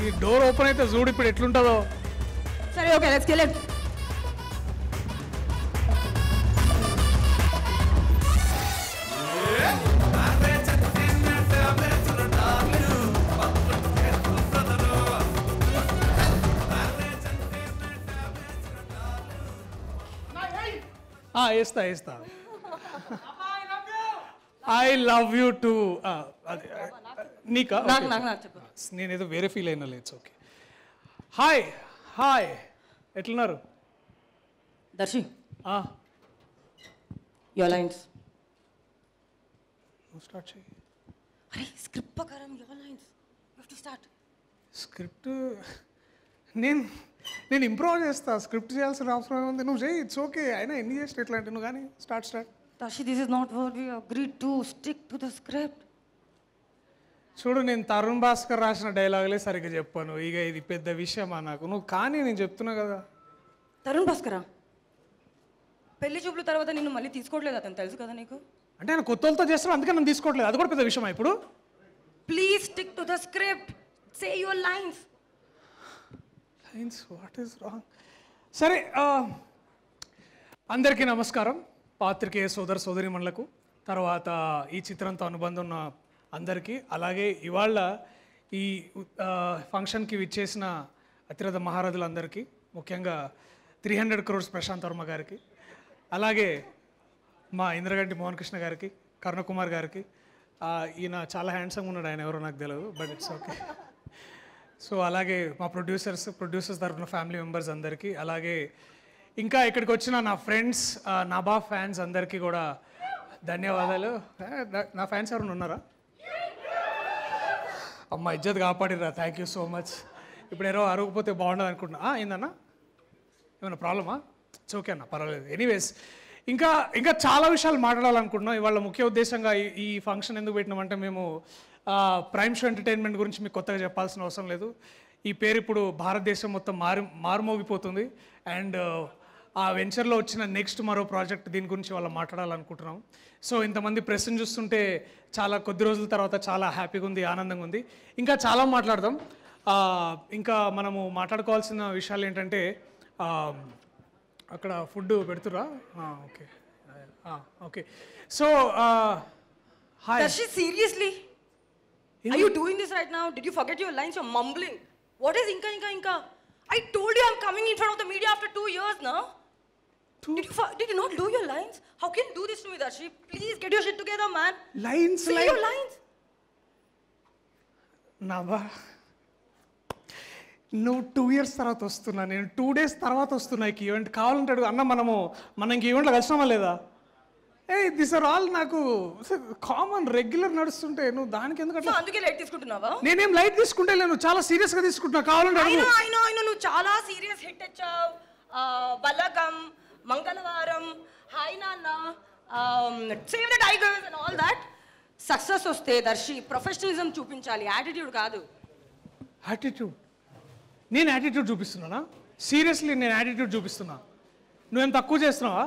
ఈ door open అయితే చూడు ఇప్పుడు ఎట్లుంటుందో. సరే ఓకే లెట్స్ గెట్ ఇట్. వేస్తా. I love you too. నీకా? నేనేదో వేరే ఫీల్ అయినా లేదు. ఓకే. హాయ్ ఎట్లున్నారు? Darshi your lines. నువ్వు స్టార్ట్ చేయి. అరే స్క్రిప్ట్ ప్రకారం your lines you have to start. Script నేను ఇంప్రూవ్ చేస్తా. స్క్రిప్ట్ చేయాల్సిన అవసరం ఉంది. నువ్వు చేయి. It's okay. అయినా ఎన్ని చేసిన ఎట్లా నువ్వు కానీ start. Dashi, this is not what we agreed to. Stick to the script. చూడు, నేను తరుణ్ భాస్కర్ రాసిన డైలాగులే సరిగ్గా చెప్పాను. ఇక ఇది పెద్ద విషయమా నాకు? నువ్వు కానీ నేను చెప్తున్నా కదా. తరుణ్ భాస్కరా? పెళ్లి చూపుల తర్వాత నిన్ను మళ్ళీ తీసుకోవట్లేదు అతను, తెలుసు కదా నీకు? అంటే ఆయన కొత్త వాళ్ళతో చేస్తాను, అందుకే నన్ను తీసుకోవట్లేదు. అది కూడా పెద్ద విషయమా ఇప్పుడు? Please stick to the script. Say your lines. What is wrong? సరే, అందరికీ నమస్కారం. పాత్రికేయ సోదరిమణులకు, తర్వాత ఈ చిత్రంతో అనుబంధం ఉన్న అందరికీ, అలాగే ఇవాళ ఈ ఫంక్షన్కి విచ్చేసిన అతిరథ మహారథులందరికీ, ముఖ్యంగా 300 crores ప్రశాంత్ వర్మ గారికి, అలాగే మా ఇంద్రగంటి మోహన్ కృష్ణ గారికి, కరుణకుమార్ గారికి. ఈయన చాలా హ్యాండ్సమ్గా ఉన్నాడు, ఆయన ఎవరో నాకు తెలియదు, బట్ ఇట్స్ ఓకే. సో అలాగే మా ప్రొడ్యూసర్స్ తరఫున ఫ్యామిలీ మెంబర్స్ అందరికీ, అలాగే ఇంకా ఇక్కడికి వచ్చిన నా ఫ్రెండ్స్, నభా ఫ్యాన్స్ అందరికీ కూడా ధన్యవాదాలు. నా ఫ్యాన్స్ ఎవరైనా ఉన్నారా? అమ్మ ఇజ్జత్ కాపాడిరా, థ్యాంక్ యూ సో మచ్. ఇప్పుడు ఎవరో అరగపోతే బాగుండదు అనుకుంటున్నా. ఏందన్నా, ఏమైనా ప్రాబ్లమా? ఇట్స్ ఓకే అన్న, పర్వాలేదు. ఎనీవేస్, ఇంకా చాలా విషయాలు మాట్లాడాలనుకుంటున్నాం. ఇవాళ ముఖ్య ఉద్దేశంగా ఈ ఫంక్షన్ ఎందుకు పెట్టినామంటే, మేము ప్రైమ్ షో ఎంటర్టైన్మెంట్ గురించి మీకు కొత్తగా చెప్పాల్సిన అవసరం లేదు. ఈ పేరు ఇప్పుడు భారతదేశం మొత్తం మారుమోగిపోతుంది. అండ్ ఆ వెంచర్లో వచ్చిన నెక్స్ట్ మరో ప్రాజెక్ట్, దీని గురించి వాళ్ళు మాట్లాడాలనుకుంటున్నాం. సో ఇంతమంది ప్రెస్ని చూస్తుంటే చాలా కొద్ది రోజుల తర్వాత చాలా హ్యాపీగా ఉంది, ఆనందంగా ఉంది. ఇంకా చాలా మాట్లాడదాం. ఇంకా మనము మాట్లాడుకోవాల్సిన విషయాలు ఏంటంటే, అక్కడ ఫుడ్ పెడుతురా? Okay okay. So hi. Dashi, seriously? Are you doing this right now? Did you forget your lines? You're mumbling. What is inka? I told you I'm coming in front of the media after 2 years now. Did you not do your lines? How can you do this to me, Dashi? Please get your shit together, man. Say your lines. నవ్వా, నువ్వు 2 years తర్వాత వస్తున్నా, నేను 2 days తర్వాత వస్తున్నా. ఈ event కావాలంటాడు అన్న, మనం ఇంక ఈవెంట్లో కలిసినామా లేదా? దిస్ ఆర్ ఆల్ నాకు కామన్ రెగ్యులర్ నడుస్తుంటే నువ్వు దానికి ఎందుకంటే అందుకే లైట్ తీసుకుంటున్నావా? నేనేం లైట్ తీసుకుంటే నేను చాలా సీరియస్గా తీసుకుంటున్నా. కావాలంటే అయినా నువ్వు చాలా సీరియస్ హిట్ ఇచ్చావు. బలగం, మంగళవారం, హాయ్ నాన్న, save the tigers and all that. Success వస్తే దర్శి ప్రొఫెషనలిజం చూపించాలి, యాటిట్యూడ్ కాదు. యాటిట్యూడ్? నేను యాటిట్యూడ్ చూపిస్తున్నానా? సీరియస్లీ నేను యాటిట్యూడ్ చూపిస్తున్నా? నువ్వేం తక్కువ చేస్తున్నావా?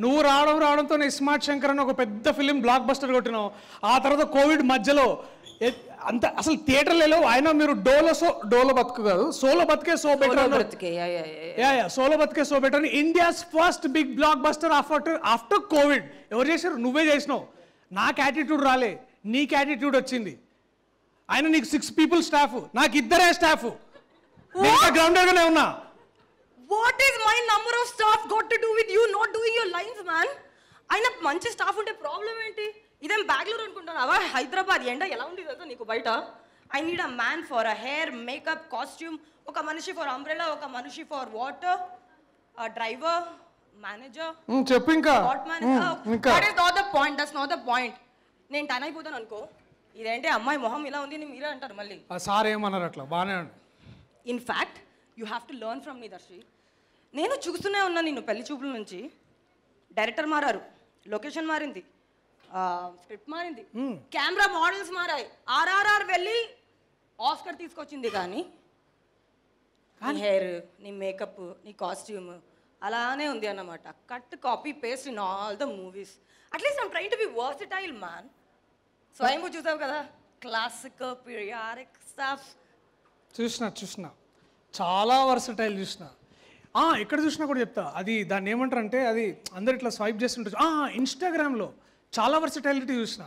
నువ్వు రావడంతో నేను స్మార్ట్ శంకర్ అని ఒక పెద్ద ఫిలిం బ్లాక్ బస్టర్ కొట్టినావు. ఆ తర్వాత కోవిడ్ మధ్యలో అంత అసలు థియేటర్లు లేవు. అయినా మీరు డోలో బతుకు కాదు, సోలో బతికే సో బెటర్, సోలో బతికే so better. India's first big blockbuster after Covid ఎవరు చేశారు? నువ్వే చేసినావు. నాకు యాటిట్యూడ్ రాలే, నీకు యాటిట్యూడ్ వచ్చింది. ఆయన నీకు 6 people స్టాఫ్, నాకు 2 స్టాఫ్. గ్రౌండర్గానే ఉన్నా. What is my number of staff got to do with you not doing your lines, man? అయినా మంచి స్టాఫ్ ఉంటే ప్రాబ్లం ఏంటి? ఇదేం బెంగళూరు అనుకుంటున్నావా? హైదరాబాద్ ఎండ ఎలా ఉంది కదా నీకు బయట. I need a man for a hair, makeup, costume, ఒక మనిషి ఫర్ అంబ్రెలా, ఒక మనిషి ఫర్ వాటర్, డ్రైవర్, మేనేజర్. చెప్పు ఇంకా. That is not the point, that's not the point. నేను టైన్ అయిపోతాను అనుకో, ఇదేంటి అమ్మాయి మొహం ఇలా ఉంది అని మీరే అంటారు మళ్ళీ. సార్ ఏమన్నారు? అట్లా బాగానే. In fact you have to learn from me Darshi. నేను చూస్తూనే ఉన్నా నిన్ను పెళ్లి చూపుల నుంచి. డైరెక్టర్ మారారు, లొకేషన్ మారింది, స్క్రిప్ట్ మారింది, కెమెరా మోడల్స్ మారాయి, RRR వెళ్ళి ఆస్కర్ తీసుకొచ్చింది. కానీ నీ హెయిర్, నీ మేకప్, నీ కాస్ట్యూమ్ అలానే ఉంది అన్నమాట. Cut copy paste in all the movies. At least I'm trying to be versatile man. స్వయంగా చూసావు కదా, క్లాసిక్, పీరియాడిక్ స్టఫ్. చూసిన చాలా వర్సటైల్ చూసిన. ఎక్కడ చూసినా కూడా చెప్తా, అది దాన్ని ఏమంటారు అంటే, అది అందరు ఇట్లా స్వైప్ చేస్తుంటారు. ఇన్స్టాగ్రామ్లో చాలా వర్సటైలిటీ చూసిన.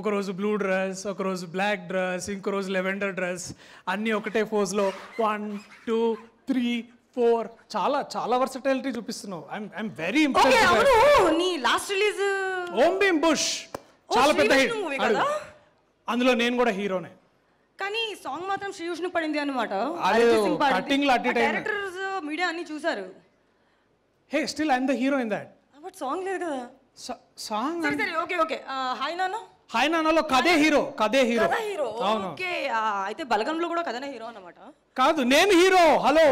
ఒకరోజు బ్లూ డ్రెస్, ఒకరోజు బ్లాక్ డ్రెస్, ఇంకో రోజు లెవెండర్ డ్రెస్, అన్నీ ఒకటే పోజ్లో 1 2 3 4 చాలా చాలా వర్సటైలిటీ చూపిస్తున్నావు. I'm very okay impressed. అవును నీ లాస్ట్ రిలీజ్ ఓం భీమ్ బుష్ చాలా పెద్ద హిట్. మూవీ కదా, అందులో నేను కూడా హీరోనే. కానీ సాంగ్ మాత్రం శ్రీ విష్ణు పడింది అనమాట. అదే cutting లో అటు ఇటు అయింది. డైరెక్టర్స్ మీడియా అన్ని చూసారు. Hey still I'm the hero in that but song లేదు కదా. సాంగ్. సరే సరే okay okay hi Nanna hi నాన్నలో కదే హీరో. కథ హీరో. ఓకే అయితే బలగంలో కూడా కథనే హీరో అన్నమాట. కాదు నేను హీరో. హలో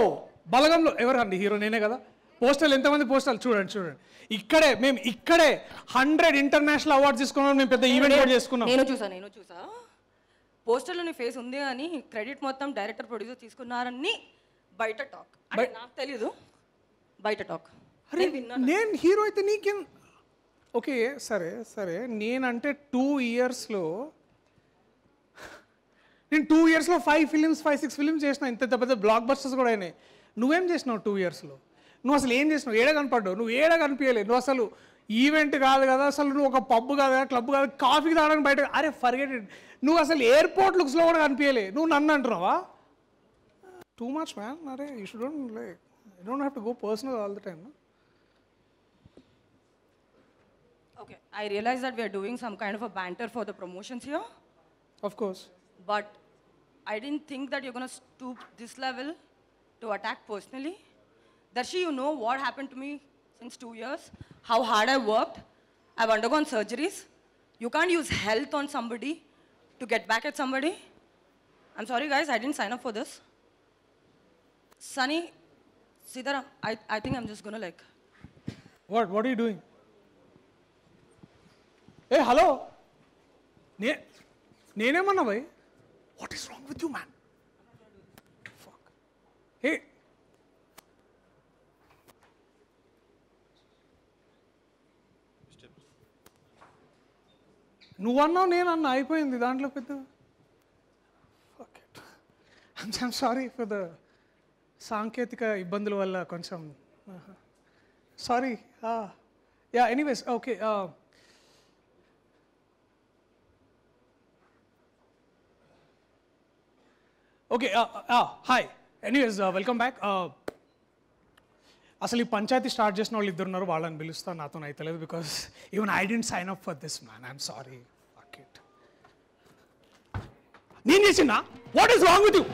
బలగంలో ఎవరండి హీరో? నేనే కదా. పోస్టర్లు ఎంతమంది పోస్టర్లు చూడండి. ఇక్కడే మేము 100 ఇంటర్నేషనల్ అవార్డ్స్ తీసుకున్నాం. మేము పెద్ద ఈవెంట్ కూడా చేసుకున్నాం. నేను చూసా పోస్టర్లో నీ ఫేస్ ఉంది అని క్రెడిట్ మొత్తం డైరెక్టర్ ప్రొడ్యూసర్ తీసుకున్నారని బయట టాక్. అంటే నాకు తెలీదు, బయట టాక్. అరే నేను హీరో అయితే నీకేం? ఓకే సరే నేనంటే 2 ఇయర్స్లో నేను 2 ఇయర్స్లో 5-6 ఫిలిమ్స్ చేసిన. ఇంత పెద్ద బ్లాక్ బస్టర్స్ కూడా అయినాయి. నువ్వేం చేసినావు 2 ఇయర్స్లో? నువ్వు అసలు ఏం చేసినావు? ఏడ కనపడ్డావు? నువ్వు ఏడ కనిపించలేదు. నువ్వు అసలు ఈవెంట్ కాదు కదా, అసలు నువ్వు ఒక పబ్ కాదు కదా, క్లబ్ కాదు, కాఫీకి తాగడానికి బయట. అరే ఫర్గెట్ ఇట్. నువ్వు అసలు ఎయిర్పోర్ట్ లుక్స్లో కూడా కనిపించలే. నువ్వు నన్ను అంటున్నావా? Too much man. అరే you shouldn't like, you don't have to go personal all the time. Okay, I realize that we are doing some kind of a banter for the promotions here. Of course. But I didn't think that you're going to stoop this level to attack personally. Darshi, you know what happened to me since 2 years? How hard I worked. I've undergone surgeries. You can't use health on somebody to get back at somebody. I'm sorry guys, I didn't sign up for this. Sunny, Sitaram, I think I'm just going to like... What are you doing? ఏ hello నేనేమన్నా భయ్? What is wrong with you man? ఏ నువ్వన్నావు నేనన్నా, అయిపోయింది దాంట్లో పెద్ద. I'm sorry for the సాంకేతిక ఇబ్బందుల వల్ల కొంచెం. Sorry. Yeah anyways okay. Okay hi. Anyways welcome back. అసలు ఈ పంచాయతీ స్టార్ట్ చేసిన వాళ్ళు 2 ఉన్నారు, వాళ్ళని పిలుస్తాను. నాతో అయితలేదు because even I didn't sign up for this man. I'm sorry. నేను చేసిందా? What is wrong with you?